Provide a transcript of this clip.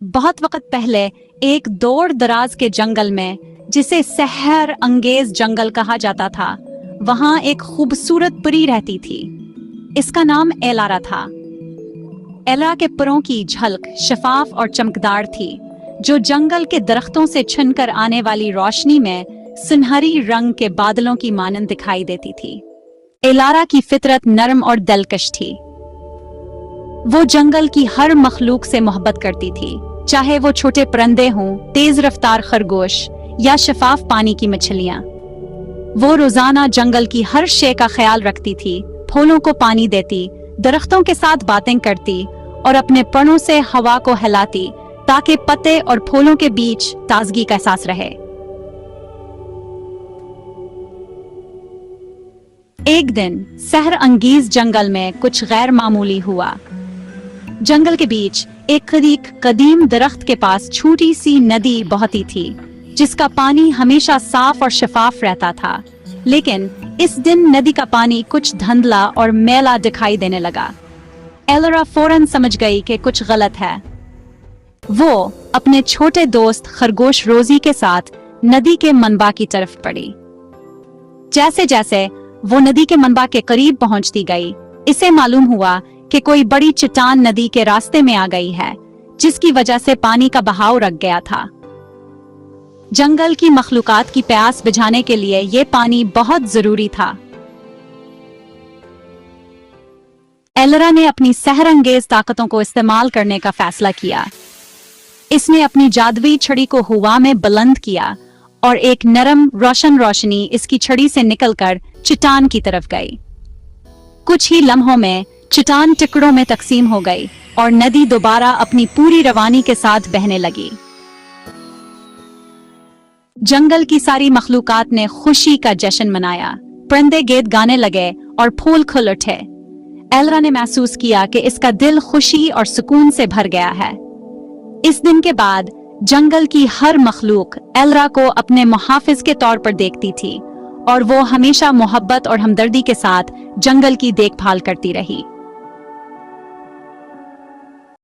बहुत वक्त पहले एक दूर दराज के जंगल में, जिसे सहर अंगेज जंगल कहा जाता था, वहां एक खूबसूरत परी रहती थी। इसका नाम एलारा था। एलारा के परों की झलक शफाफ और चमकदार थी, जो जंगल के दरख्तों से छिनकर आने वाली रोशनी में सुनहरी रंग के बादलों की मानंद दिखाई देती थी। एलारा की फितरत नरम और दिलकश थी। वो जंगल की हर मखलूक से मोहब्बत करती थी, चाहे वो छोटे परिंदे हों, तेज रफ्तार खरगोश या शफाफ पानी की मछलियां। वो रोजाना जंगल की हर शे का ख्याल रखती थी, फूलों को पानी देती, दरख्तों के साथ बातें करती और अपने परों से हवा को हिलाती ताकि पत्ते और फूलों के बीच ताजगी का एहसास रहे। एक दिन सहर अंगीज जंगल में कुछ गैर मामूली हुआ। जंगल के बीच एक कदीम दरख्त के पास छोटी सी नदी बहती थी, जिसका पानी हमेशा साफ और शफाफ रहता था। लेकिन इस दिन नदी का पानी कुछ धुंधला और मैला दिखाई देने लगा। एलारा फौरन समझ गई कि कुछ गलत है। वो अपने छोटे दोस्त खरगोश रोजी के साथ नदी के मनबा की तरफ बढ़ी। जैसे जैसे वो नदी के मनबा के करीब पहुंचती गई, इसे मालूम हुआ कि कोई बड़ी चट्टान नदी के रास्ते में आ गई है, जिसकी वजह से पानी का बहाव रुक गया था। जंगल की मखलूकात की प्यास बुझाने के लिए ये पानी बहुत जरूरी था। एलारा ने अपनी सहरंगेज ताकतों को इस्तेमाल करने का फैसला किया। इसने अपनी जादुई छड़ी को हवा में बुलंद किया और एक नरम रोशनी इसकी छड़ी से निकलकर चट्टान की तरफ गई। कुछ ही लम्हों में चट्टान टुकड़ों में तकसीम हो गई और नदी दोबारा अपनी पूरी रवानी के साथ बहने लगी। जंगल की सारी मखलूकात ने खुशी का जश्न मनाया। परिंदे गीत गाने लगे और फूल खिल उठे। एलारा ने महसूस किया कि इसका दिल खुशी और सुकून से भर गया है। इस दिन के बाद जंगल की हर मखलूक एलारा को अपने मुहाफिज के तौर पर देखती थी और वो हमेशा मोहब्बत और हमदर्दी के साथ जंगल की देखभाल करती रही।